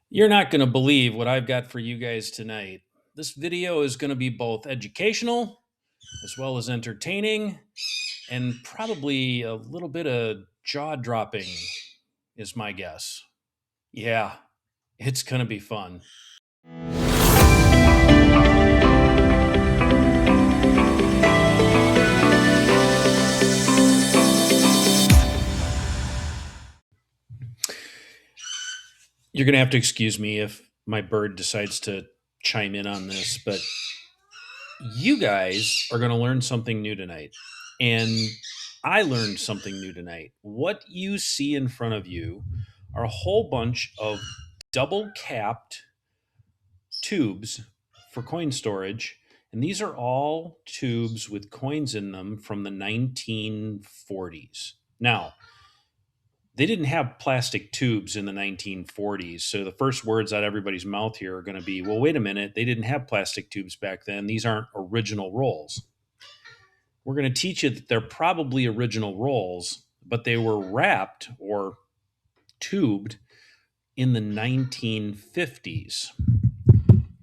You're not going to believe what I've got for you guys tonight. This video is going to be both educational as well as entertaining and probably a little bit of jaw dropping, is my guess. Yeah, it's going to be fun. You're going to have to excuse me if my bird decides to chime in on this, but you guys are going to learn something new tonight. And I learned something new tonight. What you see in front of you are a whole bunch of double capped tubes for coin storage. And these are all tubes with coins in them from the 1940s. Now, they didn't have plastic tubes in the 1940s. So the first words out of everybody's mouth here are going to be, well, wait a minute, they didn't have plastic tubes back then. These aren't original rolls. We're going to teach you that they're probably original rolls, but they were wrapped or tubed in the 1950s.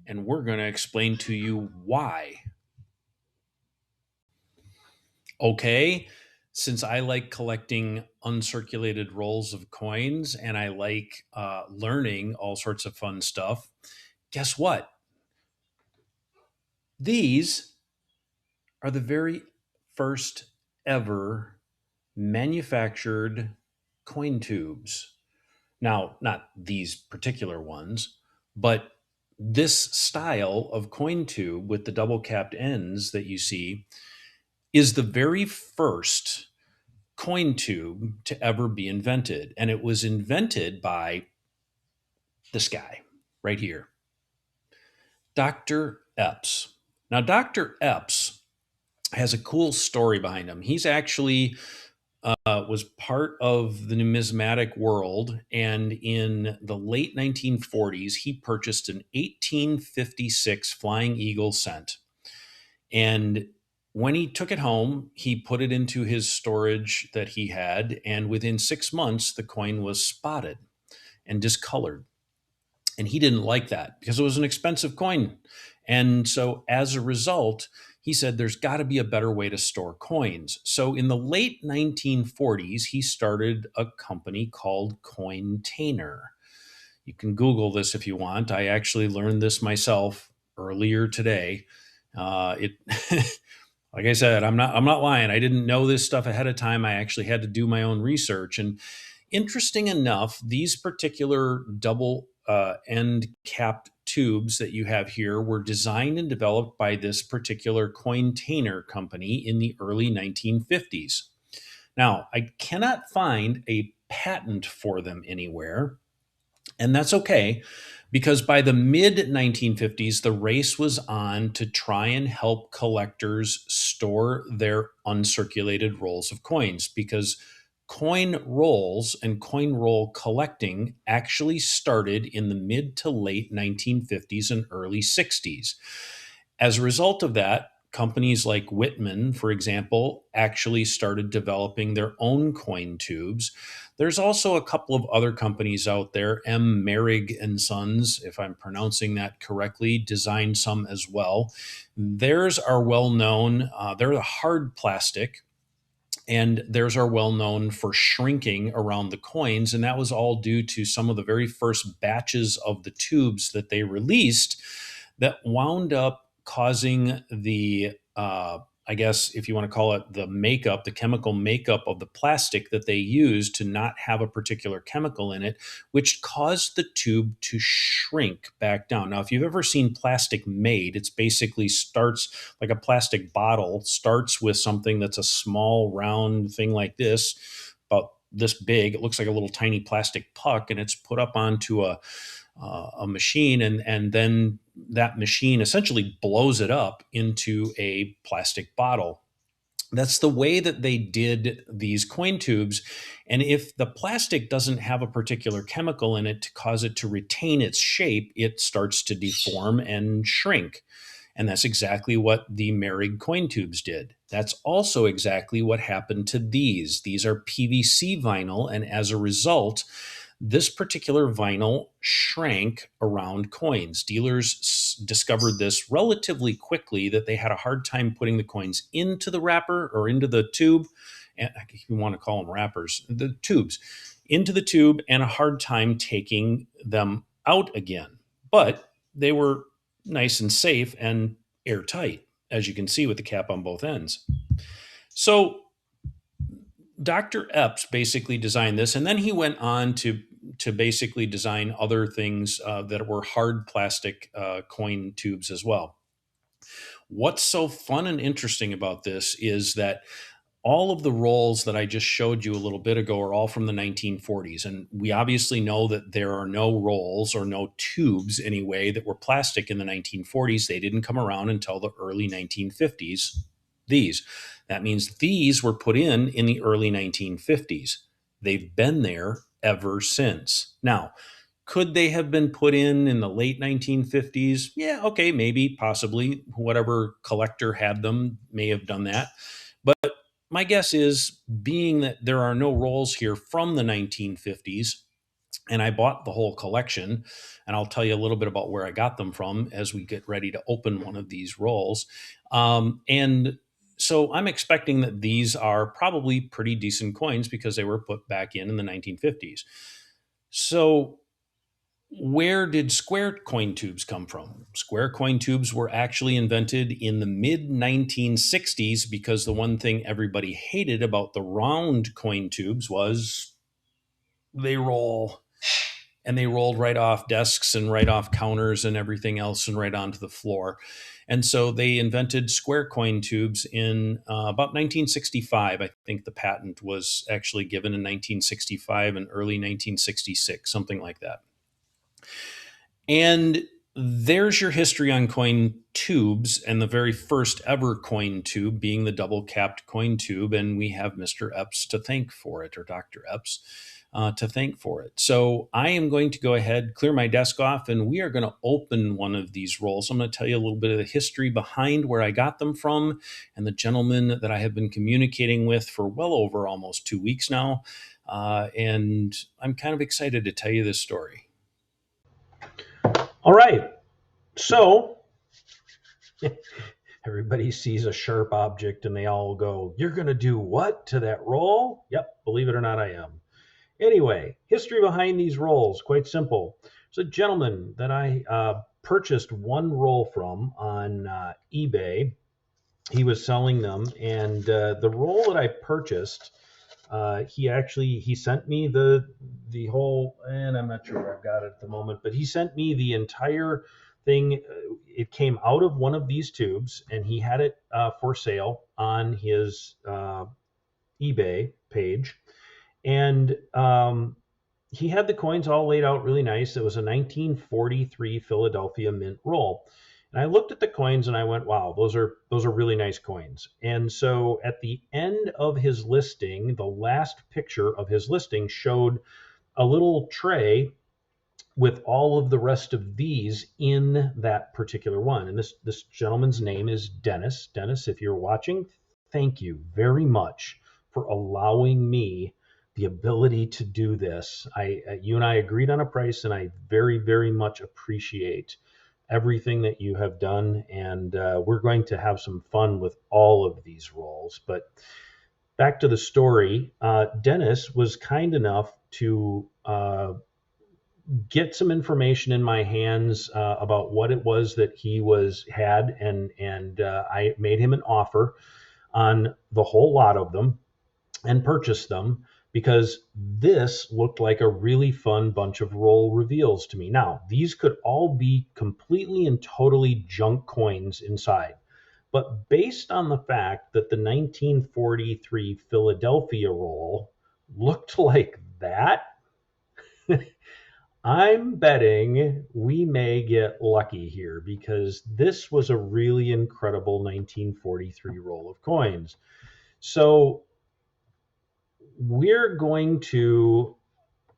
And we're going to explain to you why. Okay, since I like collecting uncirculated rolls of coins and I like learning all sorts of fun stuff, guess what? These are the very first ever manufactured coin tubes. Now, not these particular ones, but this style of coin tube with the double capped ends that you see is the very first coin tube to ever be invented. And it was invented by this guy right here, Dr. Epps. Now, Dr. Epps has a cool story behind him. He's actually was part of the numismatic world, and in the late 1940s, he purchased an 1856 Flying Eagle cent. And when he took it home, he put it into his storage that he had, and within 6 months, the coin was spotted and discolored. And he didn't like that because it was an expensive coin. And so as a result, he said there's got to be a better way to store coins. So in the late 1940s, he started a company called Cointainer. You can Google this if you want. I actually learned this myself earlier today. It like I said, I'm not lying. I didn't know this stuff ahead of time. I actually had to do my own research. And interesting enough, these particular double end capped tubes that you have here were designed and developed by this particular Cointainer company in the early 1950s. Now, I cannot find a patent for them anywhere, and that's okay because by the mid 1950s, the race was on to try and help collectors store their uncirculated rolls of coins because coin rolls and coin roll collecting actually started in the mid to late 1950s and early 60s. As a result of that, companies like Whitman, for example, actually started developing their own coin tubes. There's also a couple of other companies out there. M. Merrig and Sons, if I'm pronouncing that correctly, designed some as well. Theirs are well known. They're a hard plastic, and theirs are well known for shrinking around the coins. And that was all due to some of the very first batches of the tubes that they released that wound up causing the I guess if you want to call it the makeup, the chemical makeup of the plastic that they used to not have a particular chemical in it, which caused the tube to shrink back down. Now, if you've ever seen plastic made, it's basically starts like a plastic bottle, starts with something that's a small round thing like this, about this big. It looks like a little tiny plastic puck, and it's put up onto a machine, and then that machine essentially blows it up into a plastic bottle. That's the way that they did these coin tubes. And if the plastic doesn't have a particular chemical in it to cause it to retain its shape, it starts to deform and shrink. And that's exactly what the Merrig coin tubes did. That's also exactly what happened to these. These are PVC vinyl, and as a result, This particular vinyl shrank around coins. Dealers discovered this relatively quickly, that they had a hard time putting the coins into the wrapper or into the tube. And if you want to call them wrappers, the tubes, into the tube, and a hard time taking them out again. But they were nice and safe and airtight, as you can see with the cap on both ends. So Dr. Epps basically designed this, and then he went on to basically design other things that were hard plastic coin tubes as well. What's so fun and interesting about this is that all of the rolls that I just showed you a little bit ago are all from the 1940s. And we obviously know that there are no rolls, or no tubes anyway, that were plastic in the 1940s. They didn't come around until the early 1950s. That means these were put in the early 1950s. They've been there ever since. Now, could they have been put in the late 1950s? Yeah, okay, maybe, possibly. Whatever collector had them may have done that. But my guess is, being that there are no rolls here from the 1950s, and I bought the whole collection, and I'll tell you a little bit about where I got them from as we get ready to open one of these rolls. And so I'm expecting that these are probably pretty decent coins, because they were put back in the 1950s. So where did square coin tubes come from? Square coin tubes were actually invented in the mid 1960s, because the one thing everybody hated about the round coin tubes was they roll. And they rolled right off desks and right off counters and everything else, and right onto the floor. And so they invented square coin tubes in about 1965. I think the patent was actually given in 1965 and early 1966, something like that. And there's your history on coin tubes, and the very first ever coin tube being the double capped coin tube. And we have Mr. Epps to thank for it, or Dr. Epps to thank for it. So I am going to go ahead, clear my desk off, and we are going to open one of these rolls. I'm going to tell you a little bit of the history behind where I got them from, and the gentleman that I have been communicating with for well over almost 2 weeks now. And I'm kind of excited to tell you this story. All right. So everybody sees a sharp object and they all go, "You're going to do what to that roll?" Yep, believe it or not, I am. Anyway, history behind these rolls, quite simple. There's a gentleman that I purchased one roll from on eBay. He was selling them, and the roll that I purchased, he sent me the whole, and I'm not sure where I've got it at the moment, but he sent me the entire thing. It came out of one of these tubes, and he had it for sale on his eBay page. And he had the coins all laid out really nice. It was a 1943 Philadelphia mint roll. And I looked at the coins and I went, wow, those are really nice coins. And so at the end of his listing, the last picture of his listing showed a little tray with all of the rest of these in that particular one. And this gentleman's name is Dennis. Dennis, if you're watching, thank you very much for allowing me the ability to do this. You and I agreed on a price, and I very, very much appreciate everything that you have done. And we're going to have some fun with all of these rolls. But back to the story, Dennis was kind enough to get some information in my hands about what it was that he had, and I made him an offer on the whole lot of them and purchased them, because this looked like a really fun bunch of roll reveals to me. Now, these could all be completely and totally junk coins inside, but based on the fact that the 1943 Philadelphia roll looked like that, I'm betting we may get lucky here, because this was a really incredible 1943 roll of coins. So we're going to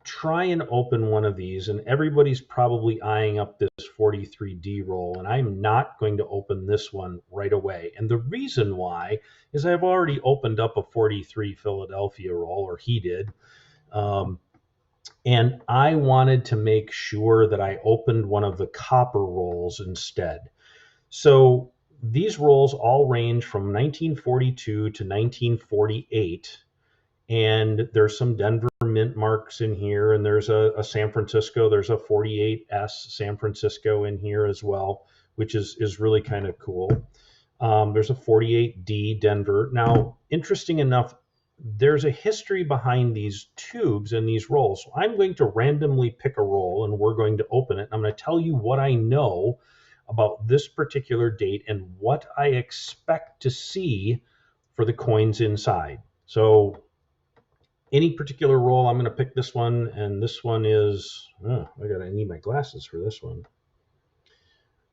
try and open one of these, and everybody's probably eyeing up this 43D roll, and I'm not going to open this one right away. And the reason why is I've already opened up a 43 Philadelphia roll, or he did. And I wanted to make sure that I opened one of the copper rolls instead. So these rolls all range from 1942 to 1948. And there's some Denver mint marks in here, and there's a San Francisco, there's a 48S San Francisco in here as well, which is really kind of cool. There's a 48D Denver. Now, interesting enough, there's a history behind these tubes and these rolls. So I'm going to randomly pick a roll and we're going to open it. I'm going to tell you what I know about this particular date and what I expect to see for the coins inside. So any particular roll, I'm going to pick this one, and this one is, I need my glasses for this one.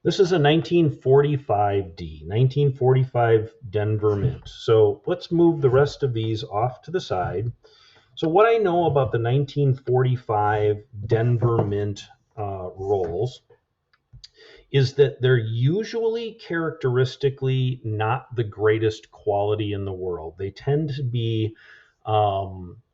This is a 1945D, 1945 Denver Mint. So let's move the rest of these off to the side. So what I know about the 1945 Denver Mint rolls is that they're usually characteristically not the greatest quality in the world. They tend to be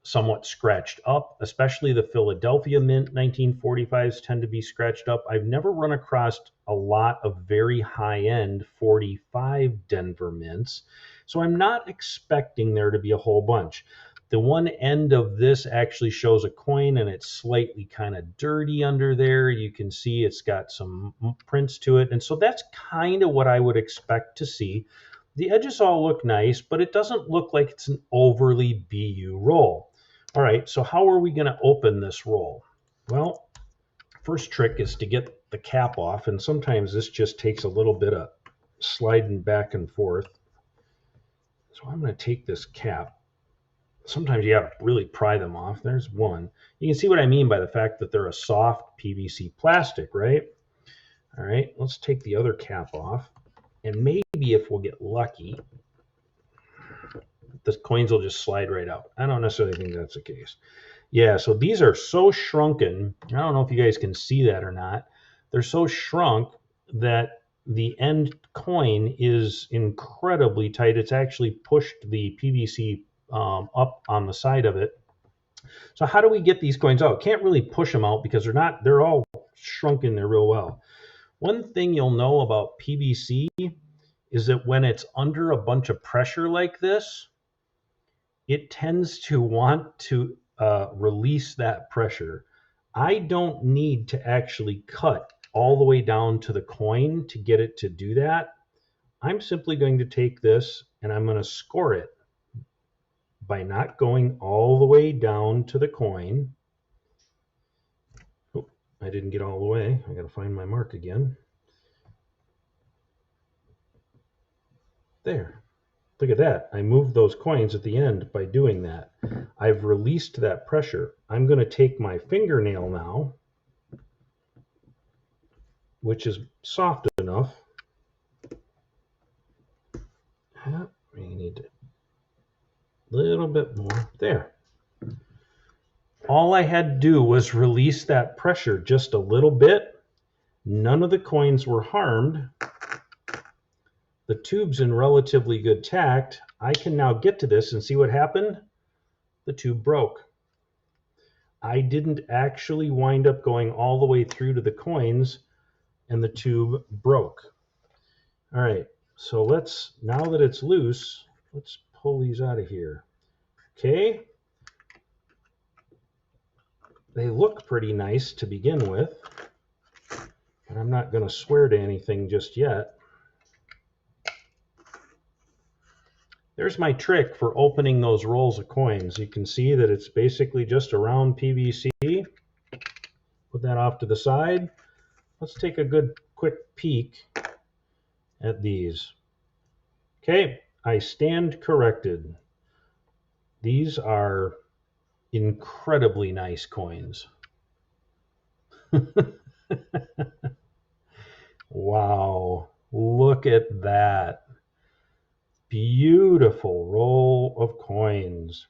somewhat scratched up, especially the Philadelphia Mint 1945s tend to be scratched up. I've never run across a lot of very high-end 45 Denver Mints, so I'm not expecting there to be a whole bunch. The one end of this actually shows a coin and it's slightly kind of dirty under there. You can see it's got some prints to it. And so that's kind of what I would expect to see. The edges all look nice, but it doesn't look like it's an overly BU roll. All right, so how are we going to open this roll? Well, first trick is to get the cap off, and sometimes this just takes a little bit of sliding back and forth. So I'm going to take this cap. Sometimes you have to really pry them off. There's one. You can see what I mean by the fact that they're a soft PVC plastic, right? All right, let's take the other cap off. And maybe if we'll get lucky, the coins will just slide right out. I don't necessarily think that's the case. Yeah, so these are so shrunken. I don't know if you guys can see that or not. They're so shrunk that the end coin is incredibly tight. It's actually pushed the PVC up on the side of it. So how do we get these coins out? Can't really push them out because they're all shrunken there real well. One thing you'll know about PVC is that when it's under a bunch of pressure like this, it tends to want to release that pressure. I don't need to actually cut all the way down to the coin to get it to do that. I'm simply going to take this and I'm going to score it by not going all the way down to the coin. Oh, I didn't get all the way. I got to find my mark again. There. Look at that. I moved those coins at the end by doing that. I've released that pressure. I'm going to take my fingernail now, which is soft enough. We need a little bit more. There. All I had to do was release that pressure just a little bit. None of the coins were harmed. The tube's in relatively good tact. I can now get to this and see what happened. The tube broke. I didn't actually wind up going all the way through to the coins, and the tube broke. All right, so now that it's loose, let's pull these out of here. Okay. They look pretty nice to begin with, and I'm not going to swear to anything just yet. There's my trick for opening those rolls of coins. You can see that it's basically just a round PVC. Put that off to the side. Let's take a good quick peek at these. Okay, I stand corrected. These are incredibly nice coins. Wow, look at that. Beautiful roll of coins.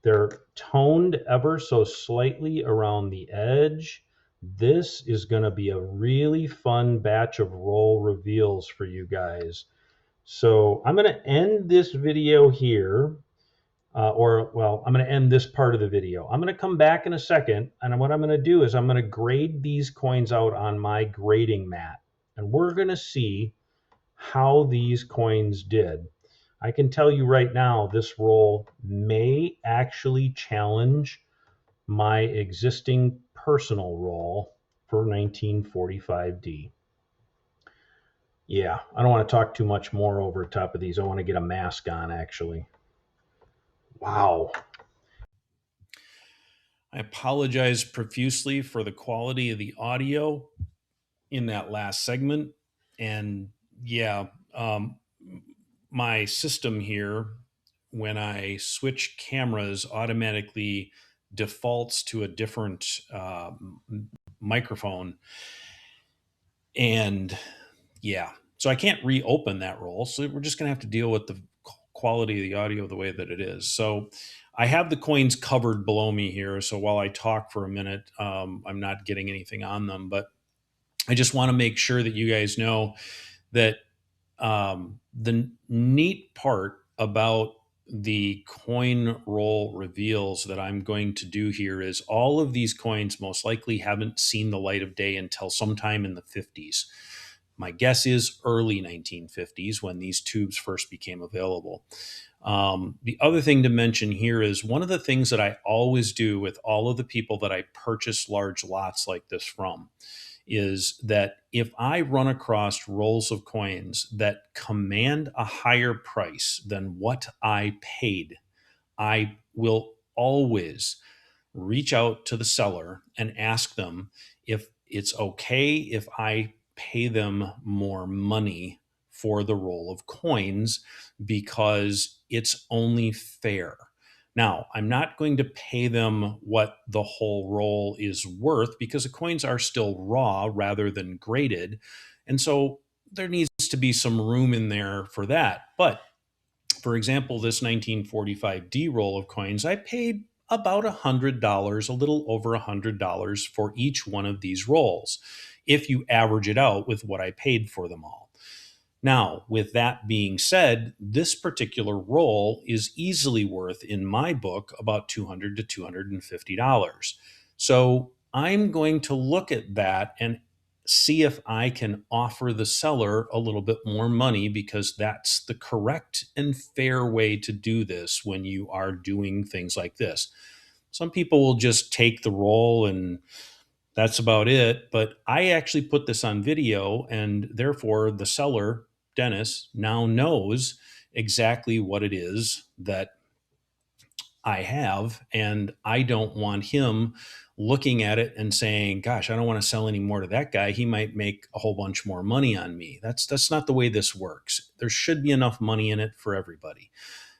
They're toned ever so slightly around the edge. This is going to be a really fun batch of roll reveals for you guys. So I'm going to end this video here. well, I'm going to end this part of the video. I'm going to come back in a second, and what I'm going to do is I'm going to grade these coins out on my grading mat, and we're going to see how these coins did. I can tell you right now, this roll may actually challenge my existing personal roll for 1945D. Yeah, I don't want to talk too much more over top of these. I want to get a mask on, actually. Wow. I apologize profusely for the quality of the audio in that last segment. And yeah, my system here, when I switch cameras, automatically defaults to a different microphone. And yeah, so I can't reopen that roll. So we're just going to have to deal with the quality of the audio the way that it is. So I have the coins covered below me here. So while I talk for a minute, I'm not getting anything on them. But I just want to make sure that you guys know that the neat part about the coin roll reveals that I'm going to do here is all of these coins most likely haven't seen the light of day until sometime in the 50s. My guess is early 1950s when these tubes first became available. The other thing to mention here is one of the things that I always do with all of the people that I purchase large lots like this from is that if I run across rolls of coins that command a higher price than what I paid, I will always reach out to the seller and ask them if it's okay if I pay them more money for the roll of coins because it's only fair. Now, I'm not going to pay them what the whole roll is worth because the coins are still raw rather than graded. And so there needs to be some room in there for that. But for example, this 1945D roll of coins, I paid about $100, a little over $100 for each one of these rolls, if you average it out with what I paid for them all. Now, with that being said, this particular roll is easily worth, in my book, about $200 to $250. So I'm going to look at that and see if I can offer the seller a little bit more money because that's the correct and fair way to do this when you are doing things like this. Some people will just take the roll and that's about it. But I actually put this on video, and therefore the seller, Dennis, now knows exactly what it is that I have. And I don't want him looking at it and saying, gosh, I don't want to sell any more to that guy. He might make a whole bunch more money on me. That's not the way this works. There should be enough money in it for everybody.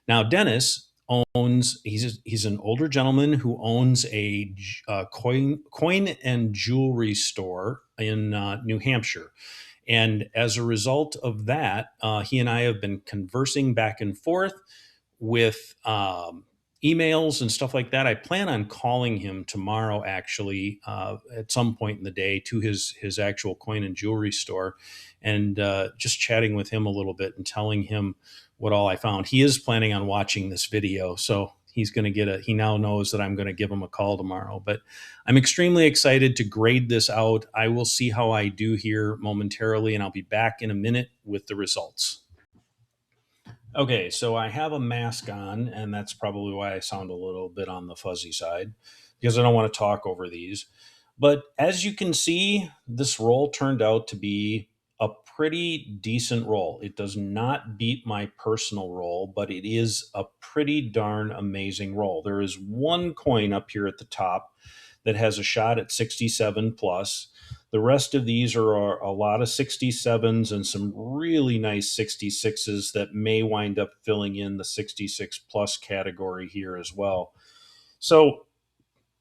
Now, Dennis owns, he's an older gentleman who owns a coin and jewelry store in New Hampshire. And as a result of that, he and I have been conversing back and forth with emails and stuff like that. I plan on calling him tomorrow, actually, at some point in the day to his actual coin and jewelry store, and just chatting with him a little bit and telling him what all I found. He is planning on watching this video, so he's going to he now knows that I'm going to give him a call tomorrow. But I'm extremely excited to grade this out. I will see how I do here momentarily, and I'll be back in a minute with the results. Okay, so I have a mask on, and that's probably why I sound a little bit on the fuzzy side, because I don't want to talk over these. But as you can see, this roll turned out to be a pretty decent roll. It does not beat my personal roll, but it is a pretty darn amazing roll. There is one coin up here at the top that has a shot at 67 plus. The rest of these are a lot of 67s and some really nice 66s that may wind up filling in the 66 plus category here as well. So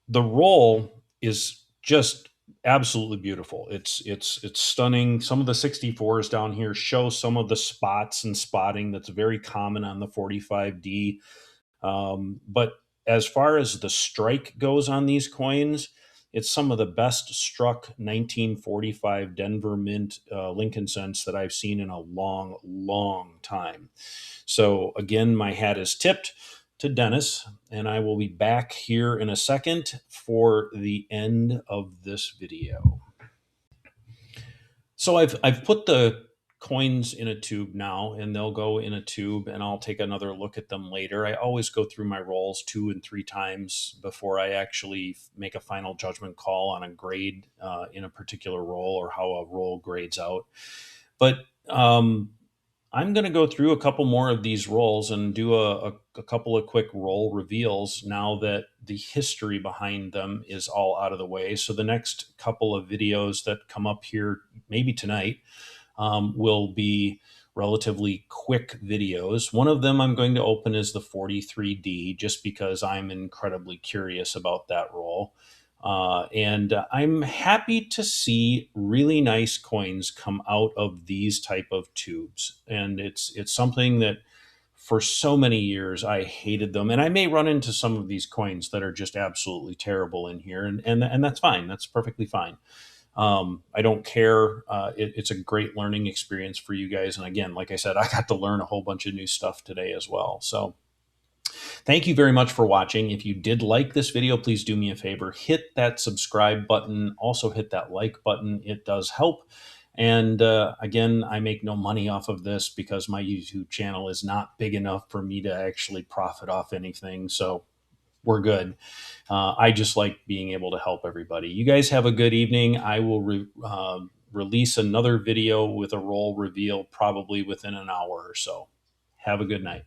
the roll is just absolutely beautiful. It's stunning. Some of the 64s down here show some of the spots and spotting that's very common on the 45D. But as far as the strike goes on these coins, it's some of the best struck 1945 Denver Mint Lincoln cents that I've seen in a long, long time. So again, my hat is tipped to Dennis, and I will be back here in a second for the end of this video. So I've put the coins in a tube now, and they'll go in a tube, and I'll take another look at them later. I always go through my rolls 2 and 3 times before I actually make a final judgment call on a grade in a particular roll or how a roll grades out. But I'm going to go through a couple more of these rolls and do a couple of quick roll reveals now that the history behind them is all out of the way. So the next couple of videos that come up here, maybe tonight, will be relatively quick videos. One of them I'm going to open is the 43D, just because I'm incredibly curious about that roll. And I'm happy to see really nice coins come out of these type of tubes. And it's something that for so many years I hated them. And I may run into some of these coins that are just absolutely terrible in here. And that's fine. That's perfectly fine. I don't care. It's a great learning experience for you guys. And again, like I said, I got to learn a whole bunch of new stuff today as well. So thank you very much for watching. If you did like this video, please do me a favor, hit that subscribe button. Also hit that like button. It does help. And again, I make no money off of this because my YouTube channel is not big enough for me to actually profit off anything. So we're good. I just like being able to help everybody. You guys have a good evening. I will release another video with a roll reveal probably within an hour or so. Have a good night.